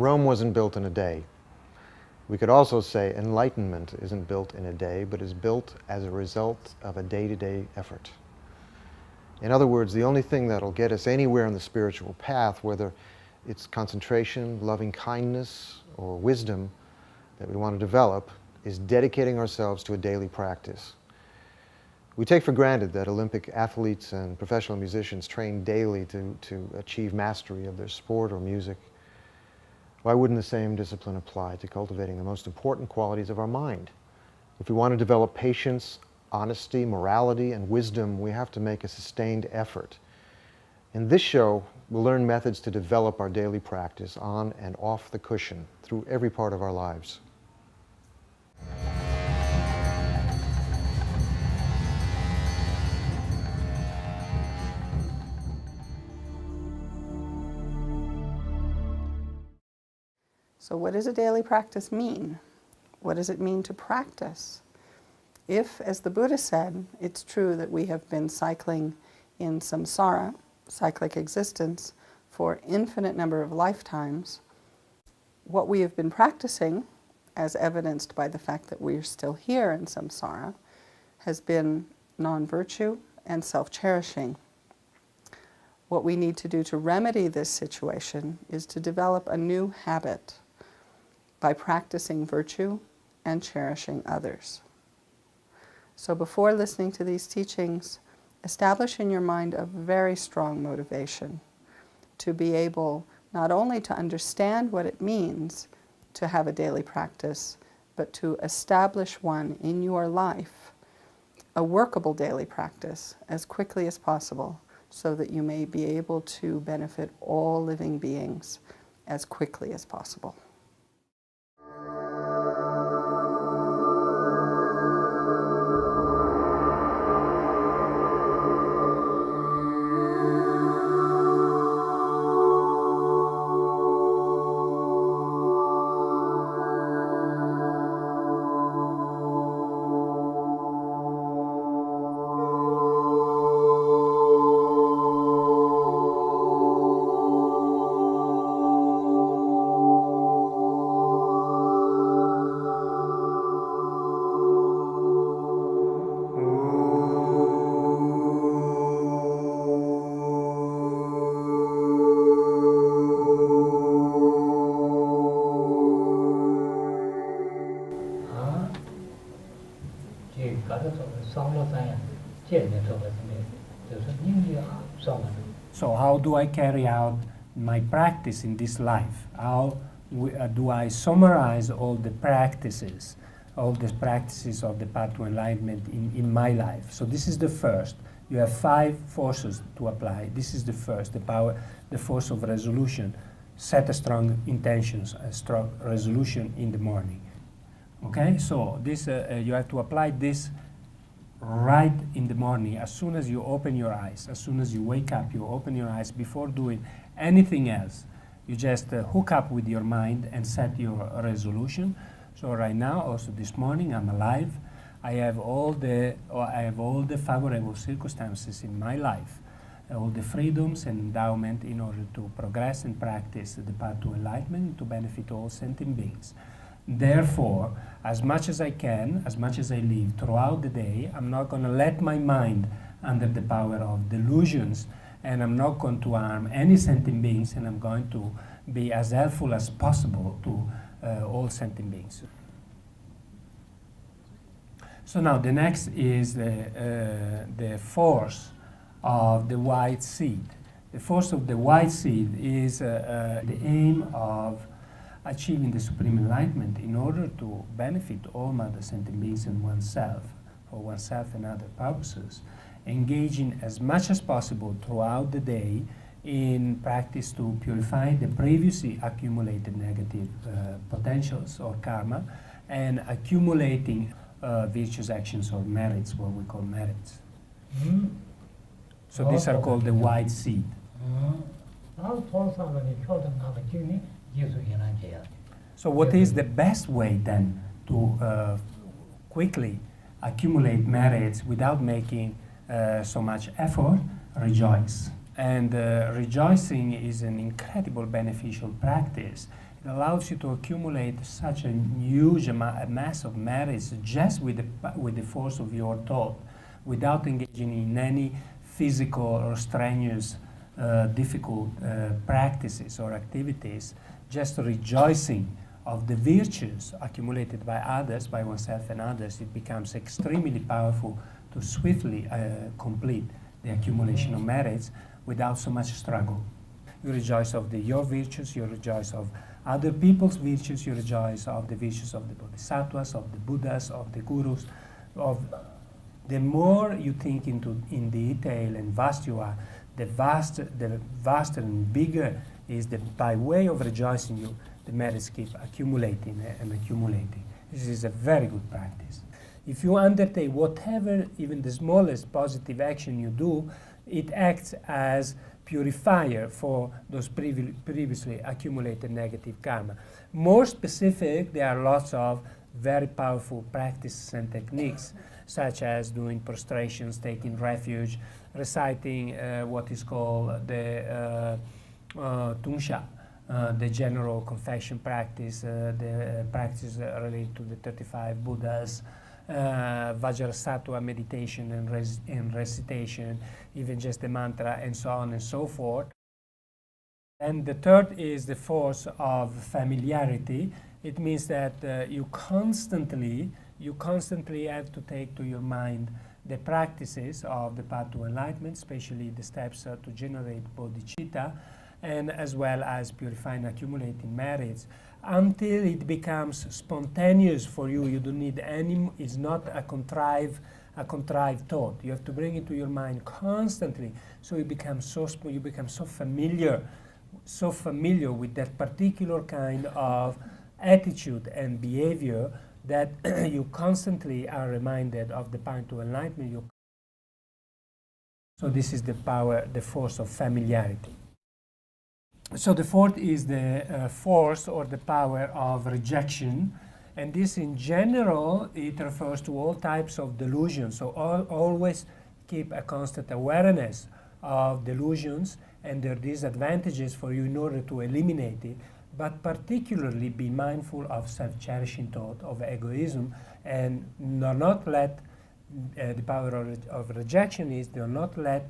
Rome wasn't built in a day. We could also say enlightenment isn't built in a day, but is built as a result of a day-to-day effort. In other words, the only thing that'll get us anywhere on the spiritual path, whether it's concentration, loving kindness, or wisdom that we want to develop, is dedicating ourselves to a daily practice. We take for granted that Olympic athletes and professional musicians train daily to achieve mastery of their sport or music. Why wouldn't the same discipline apply to cultivating the most important qualities of our mind? If we want to develop patience, honesty, morality, and wisdom, we have to make a sustained effort. In this show, we'll learn methods to develop our daily practice on and off the cushion through every part of our lives. So what does a daily practice mean? What does it mean to practice? If, as the Buddha said, it's true that we have been cycling in samsara, cyclic existence, for infinite number of lifetimes, what we have been practicing, as evidenced by the fact that we're still here in samsara, has been non-virtue and self-cherishing. What we need to do to remedy this situation is to develop a new habit by practicing virtue and cherishing others. So before listening to these teachings, establish in your mind a very strong motivation to be able not only to understand what it means to have a daily practice, but to establish one in your life, a workable daily practice, as quickly as possible, so that you may be able to benefit all living beings as quickly as possible. So how do I carry out my practice in this life? How do I summarize all the practices of the path to enlightenment in my life? So this is the first. You have 5 forces to apply. This is the first, the force of resolution. Set a strong intentions, a strong resolution in the morning. Okay, so this you have to apply this right in the morning, as soon as you open your eyes, as soon as you wake up, you open your eyes before doing anything else. You just hook up with your mind and set your resolution. So right now, also this morning, I'm alive. I have all the favorable circumstances in my life, all the freedoms and endowment in order to progress and practice the path to enlightenment, to benefit all sentient beings. Therefore, as much as I can, as much as I live throughout the day, I'm not going to let my mind under the power of delusions, and I'm not going to harm any sentient beings, and I'm going to be as helpful as possible to all sentient beings. So now the next is the force of the white seed. The force of the white seed is the aim of achieving the supreme enlightenment in order to benefit all other sentient beings and oneself, for oneself and other purposes, engaging as much as possible throughout the day in practice to purify the previously accumulated negative potentials or karma, and accumulating virtuous actions or merits, what we call merits. So these are called the white seed. So what is the best way then to quickly accumulate merits without making so much effort? Rejoice. And rejoicing is an incredible beneficial practice. It allows you to accumulate such a huge mass of merits just with the force of your thought, without engaging in any physical or strenuous, difficult practices or activities. Just rejoicing of the virtues accumulated by others, by oneself and others, it becomes extremely powerful to swiftly complete the accumulation of merits without so much struggle. You rejoice of your virtues, you rejoice of other people's virtues, you rejoice of the virtues of the bodhisattvas, of the Buddhas, of the gurus. The more you think in detail and vast you are, the vaster and bigger is by way of rejoicing the merits keep accumulating and accumulating. This is a very good practice. If you undertake whatever, even the smallest positive action you do, it acts as purifier for those previously accumulated negative karma. More specific, there are lots of very powerful practices and techniques, such as doing prostrations, taking refuge, reciting what is called the Tunsha, the general confession practice, the practice related to the 35 Buddhas, Vajrasattva meditation and recitation, even just the mantra, and so on and so forth. And the third is the force of familiarity. It means that you constantly have to take to your mind the practices of the path to enlightenment, especially the steps to generate bodhicitta, and as well as purifying, accumulating merits, until it becomes spontaneous for you. You don't need any. It's not a contrived thought. You have to bring it to your mind constantly, so you become so familiar with that particular kind of attitude and behavior that you constantly are reminded of the path to enlightenment. So this is the power, the force of familiarity. So the fourth is the force or the power of rejection, and this in general, it refers to all types of delusions. So always keep a constant awareness of delusions and their disadvantages for you in order to eliminate it, but particularly be mindful of self-cherishing thought, of egoism, and do not let the power of rejection is do not let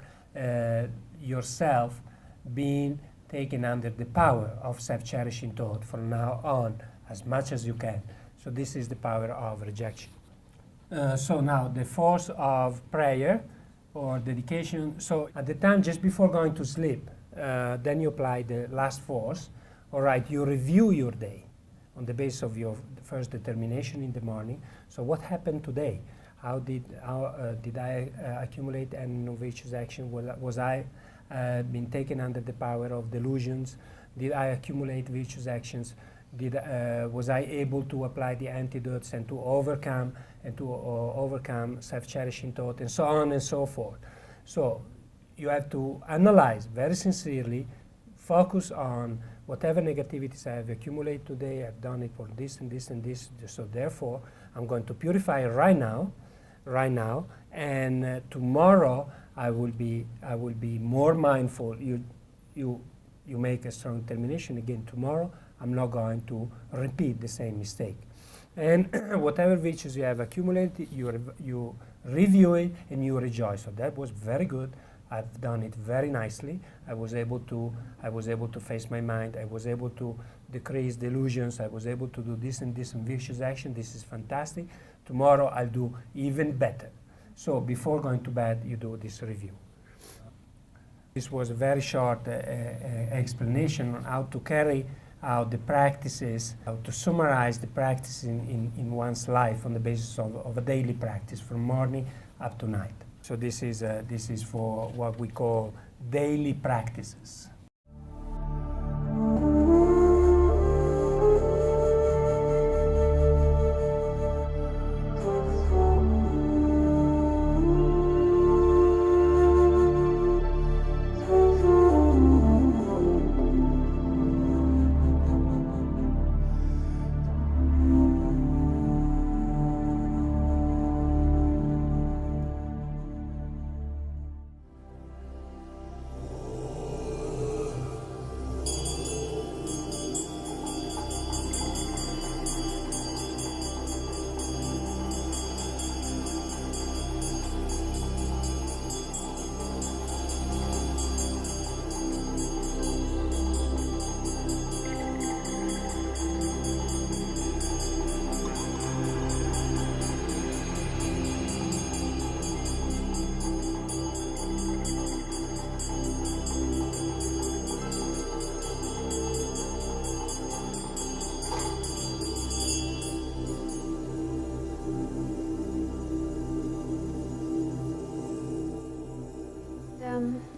yourself being taken under the power of self-cherishing thought from now on as much as you can. So this is the power of rejection. So now the force of prayer or dedication. So at the time just before going to sleep, then you apply the last force. All right, you review your day on the basis of your first determination in the morning. So what happened today? How did I accumulate an innovative action? Was I been taken under the power of delusions? Did I accumulate virtuous actions? Was I able to apply the antidotes and to overcome self-cherishing thought, and so on and so forth? So you have to analyze very sincerely, focus on whatever negativities I have accumulated today. I've done it for this and this and this. So therefore, I'm going to purify it right now, and tomorrow I will be more mindful. You make a strong determination again tomorrow. I'm not going to repeat the same mistake. And whatever virtues you have accumulated, you review it and you rejoice. So that was very good. I've done it very nicely. I was able to face my mind. I was able to decrease delusions. I was able to do this and this and virtuous action. This is fantastic. Tomorrow I'll do even better. So before going to bed, you do this review. This was a very short explanation on how to carry out the practices, how to summarize the practices in one's life on the basis of a daily practice from morning up to night. So this is for what we call daily practices.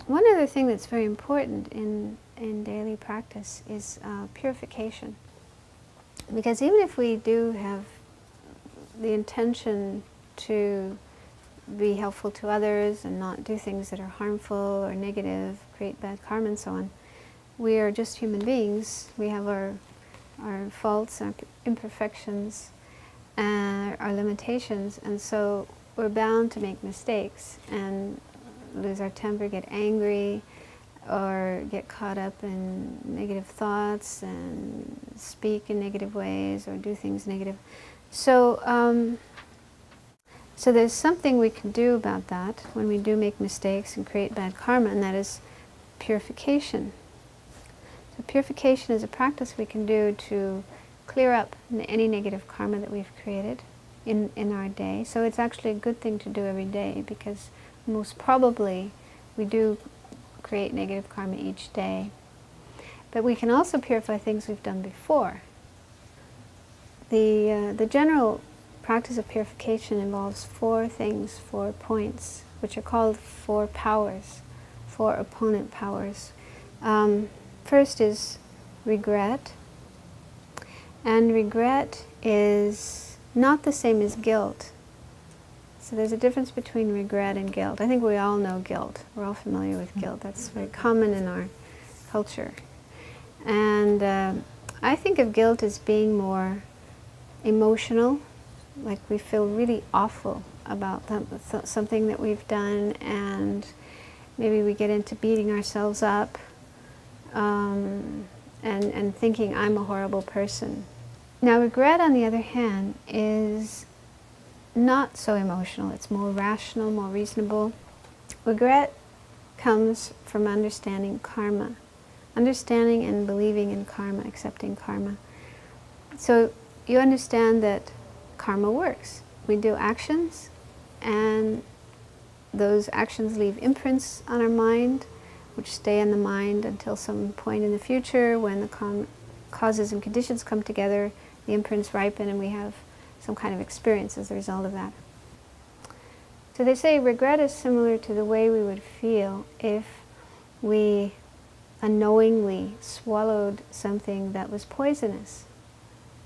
One other thing that's very important in daily practice is purification. Because even if we do have the intention to be helpful to others and not do things that are harmful or negative, create bad karma and so on, we are just human beings. We have our faults, our imperfections, and our limitations, and so we're bound to make mistakes and lose our temper, get angry, or get caught up in negative thoughts and speak in negative ways or do things negative. So, so there's something we can do about that when we do make mistakes and create bad karma, and that is purification. So purification is a practice we can do to clear up any negative karma that we've created in our day. So it's actually a good thing to do every day, because most probably we do create negative karma each day. But we can also purify things we've done before. The general practice of purification involves 4 things, 4 points, which are called 4 powers, 4 opponent powers. First is regret. And regret is not the same as guilt. So there's a difference between regret and guilt. I think we all know guilt. We're all familiar with guilt. That's very common in our culture. And I think of guilt as being more emotional, like we feel really awful about something that we've done, and maybe we get into beating ourselves up and thinking, I'm a horrible person. Now regret, on the other hand, is not so emotional. It's more rational, more reasonable. Regret comes from understanding karma, understanding and believing in karma, accepting karma. So you understand that karma works. We do actions, and those actions leave imprints on our mind, which stay in the mind until some point in the future when the causes and conditions come together, the imprints ripen, and we have some kind of experience as a result of that. So they say regret is similar to the way we would feel if we unknowingly swallowed something that was poisonous.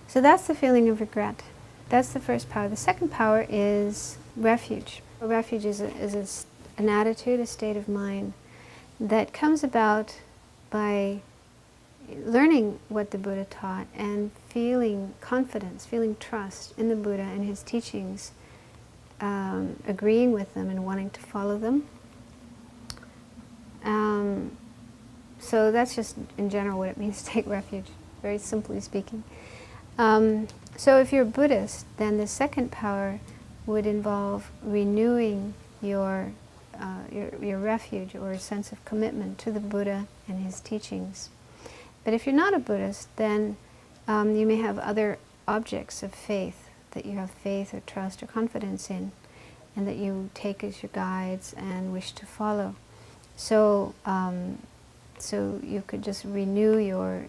So that's the feeling of regret. That's the first power. The second power is refuge. A refuge is an attitude, a state of mind that comes about by learning what the Buddha taught and feeling confidence, feeling trust in the Buddha and his teachings, agreeing with them and wanting to follow them. So that's just in general what it means to take refuge, very simply speaking. So if you're a Buddhist, then the second power would involve renewing your refuge or a sense of commitment to the Buddha and his teachings. But if you're not a Buddhist, then you may have other objects of faith that you have faith or trust or confidence in, and that you take as your guides and wish to follow. So, so you could just renew your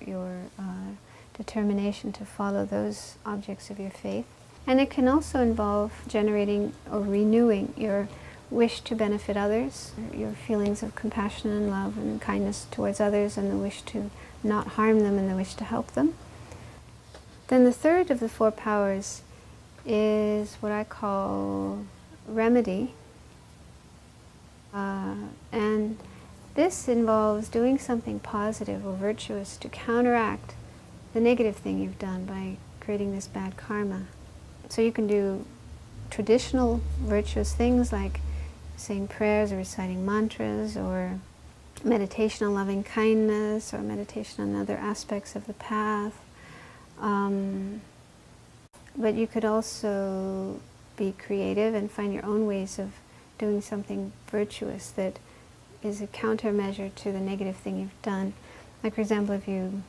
determination to follow those objects of your faith. And it can also involve generating or renewing your wish to benefit others, your feelings of compassion and love and kindness towards others, and the wish to not harm them and the wish to help them. Then the third of the 4 powers is what I call remedy. And this involves doing something positive or virtuous to counteract the negative thing you've done by creating this bad karma. So you can do traditional virtuous things like saying prayers or reciting mantras, or meditation on loving kindness, or meditation on other aspects of the path. But you could also be creative and find your own ways of doing something virtuous that is a countermeasure to the negative thing you've done. Like, for example, if you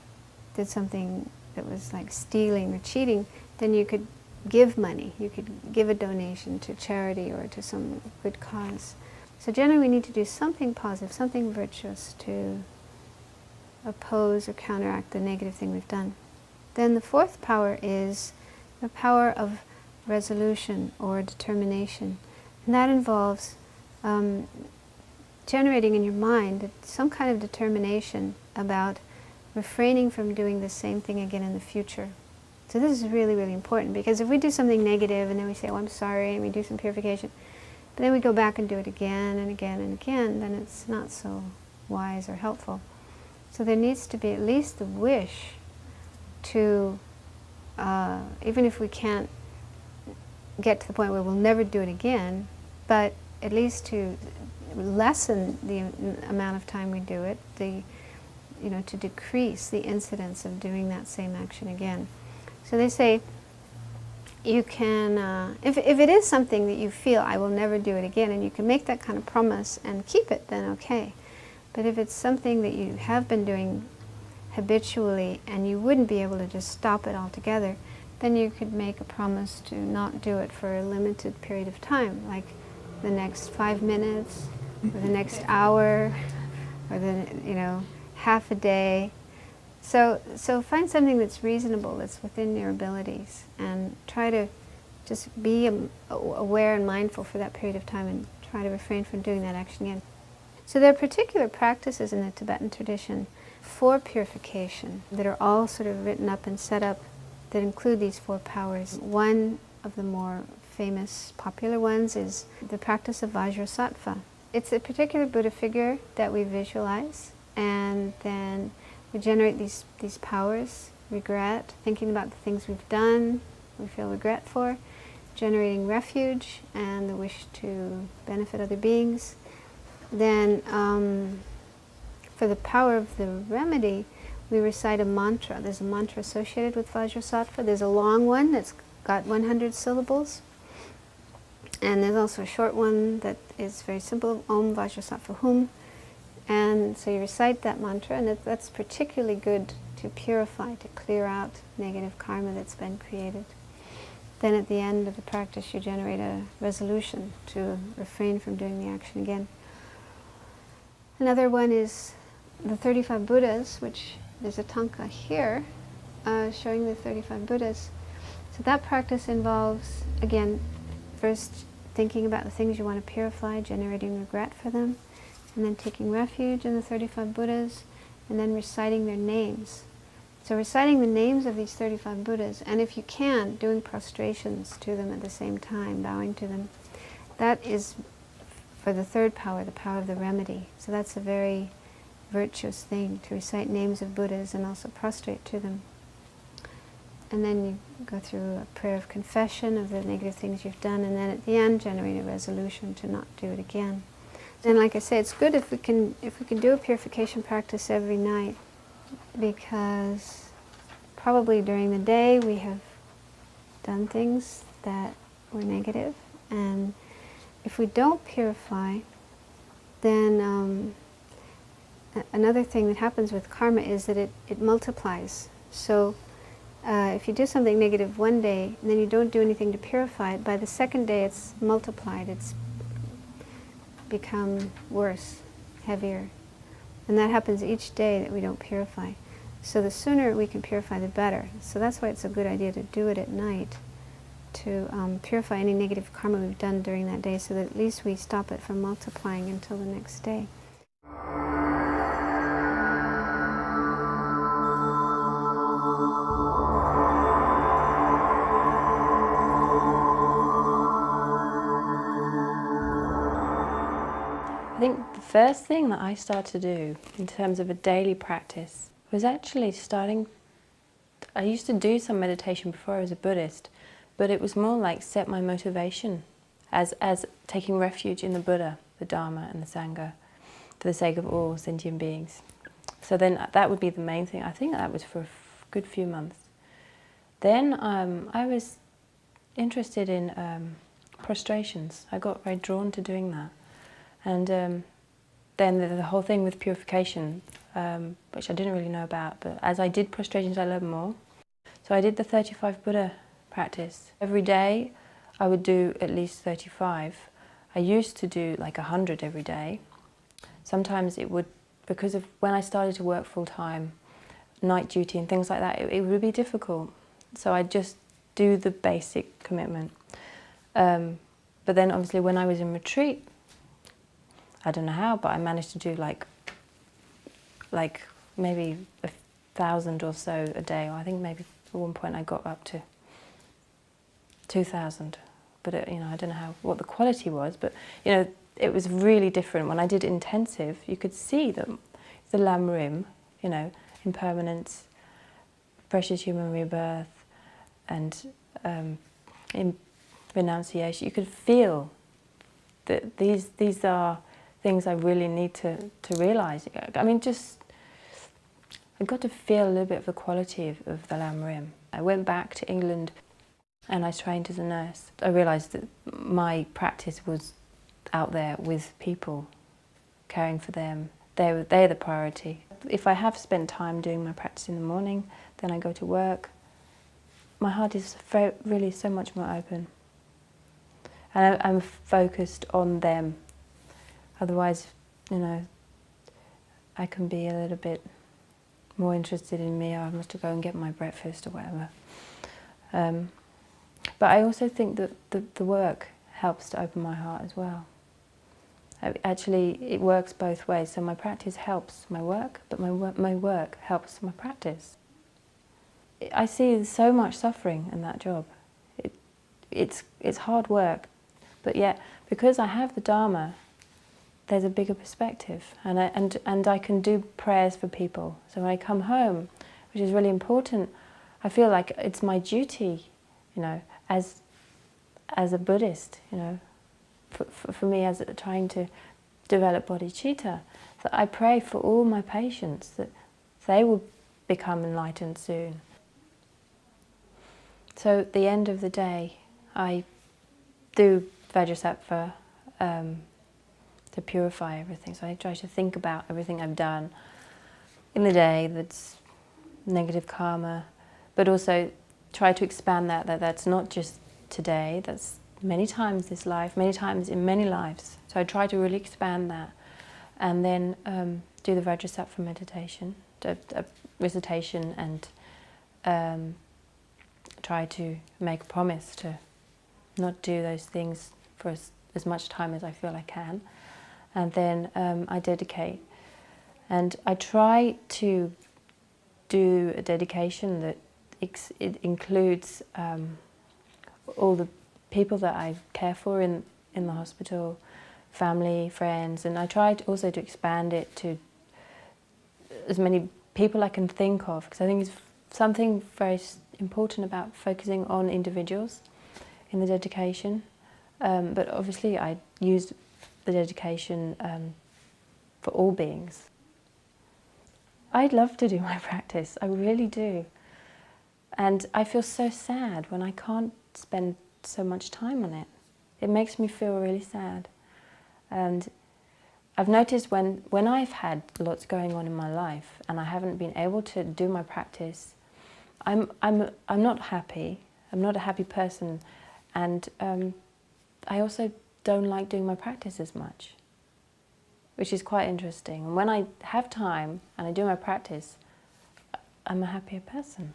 did something that was like stealing or cheating, then you could give money. You could give a donation to charity or to some good cause. So generally we need to do something positive, something virtuous to oppose or counteract the negative thing we've done. Then the 4th power is the power of resolution or determination. And that involves generating in your mind some kind of determination about refraining from doing the same thing again in the future. So this is really, really important, because if we do something negative and then we say, oh, I'm sorry, and we do some purification, but then we go back and do it again and again and again, then it's not so wise or helpful. So there needs to be at least the wish to, even if we can't get to the point where we'll never do it again, but at least to lessen the amount of time we do it, to decrease the incidence of doing that same action again. So they say you can, if it is something that you feel, I will never do it again, and you can make that kind of promise and keep it, then okay. But if it's something that you have been doing habitually and you wouldn't be able to just stop it altogether, then you could make a promise to not do it for a limited period of time, like the next 5 minutes, or the next hour, or the, half a day. So find something that's reasonable, that's within your abilities, and try to just be aware and mindful for that period of time, and try to refrain from doing that action again. So there are particular practices in the Tibetan tradition for purification that are all sort of written up and set up that include these 4 powers. One of the more famous, popular ones is the practice of Vajrasattva. It's a particular Buddha figure that we visualize, and then we generate these powers: regret, thinking about the things we've done, we feel regret for, generating refuge, and the wish to benefit other beings. Then, for the power of the remedy, we recite a mantra. There's a mantra associated with Vajrasattva. There's a long one that's got 100 syllables. And there's also a short one that is very simple, Om Vajrasattva Hum. And so you recite that mantra, and that's particularly good to purify, to clear out negative karma that's been created. Then at the end of the practice, you generate a resolution to refrain from doing the action again. Another one is the 35 Buddhas, which there's a tanka here showing the 35 Buddhas. So that practice involves, again, first thinking about the things you want to purify, generating regret for them, and then taking refuge in the 35 Buddhas, and then reciting their names. So reciting the names of these 35 Buddhas, and if you can, doing prostrations to them at the same time, bowing to them. That is for the 3rd power, the power of the remedy. So that's a very virtuous thing, to recite names of Buddhas and also prostrate to them. And then you go through a prayer of confession of the negative things you've done, and then at the end generate a resolution to not do it again. And like I say, it's good if we can do a purification practice every night, because probably during the day we have done things that were negative, and if we don't purify, then another thing that happens with karma is that it multiplies. So if you do something negative one day and then you don't do anything to purify it, by the 2nd day it's multiplied, it's become worse, heavier. And that happens each day that we don't purify. So the sooner we can purify, the better. So that's why it's a good idea to do it at night, to purify any negative karma we've done during that day, so that at least we stop it from multiplying until the next day. I think the first thing that I started to do in terms of a daily practice was actually I used to do some meditation before I was a Buddhist, but it was more like set my motivation as taking refuge in the Buddha, the Dharma and the Sangha for the sake of all sentient beings. So then that would be the main thing. I think that was for a good few months. Then I was interested in prostrations. I got very drawn to doing that. And then the whole thing with purification, which I didn't really know about, but as I did prostrations I learned more. So I did the 35 Buddha practice. Every day I would do at least 35. I used to do like 100 every day. Sometimes it would, because of when I started to work full-time, night duty and things like that, it would be difficult. So I'd just do the basic commitment. But then obviously when I was in retreat, I don't know how, but I managed to do like maybe 1,000 or so a day. Or I think maybe at one point I got up to 2,000. But it, I don't know what the quality was, but it was really different. When I did intensive, you could see the Lam Rim, impermanence, precious human rebirth, and in renunciation. You could feel that these are things I really need to realize. I mean, I got to feel a little bit of the quality of the Lam Rim. I went back to England and I trained as a nurse. I realized that my practice was out there with people, caring for them. They're the priority. If I have spent time doing my practice in the morning, then I go to work, my heart is really so much more open. And I'm focused on them. Otherwise, I can be a little bit more interested in me. I must go and get my breakfast or whatever. But I also think that the work helps to open my heart as well. Actually, it works both ways. So my practice helps my work, but my work helps my practice. I see so much suffering in that job. It's hard work, but yet because I have the Dharma, there's a bigger perspective, and I can do prayers for people. So when I come home, which is really important, I feel like it's my duty, as a Buddhist, for me as trying to develop bodhicitta, that I pray for all my patients that they will become enlightened soon. So at the end of the day, I do Vajrasattva to purify everything. So I try to think about everything I've done in the day that's negative karma, but also try to expand that's not just today, that's many times this life, many times in many lives. So I try to really expand that, and then do the Vajrasattva meditation, recitation, and try to make a promise to not do those things for as much time as I feel I can. And then I dedicate. And I try to do a dedication that it includes all the people that I care for in the hospital, family, friends, and I try also to expand it to as many people I can think of, because I think it's something very important about focusing on individuals in the dedication. But obviously I use the dedication for all beings. I'd love to do my practice, I really do. And I feel so sad when I can't spend so much time on it. It makes me feel really sad. And I've noticed when I've had lots going on in my life and I haven't been able to do my practice, I'm not happy. I'm not a happy person, and I also don't like doing my practice as much, which is quite interesting. And when I have time and I do my practice, I'm a happier person.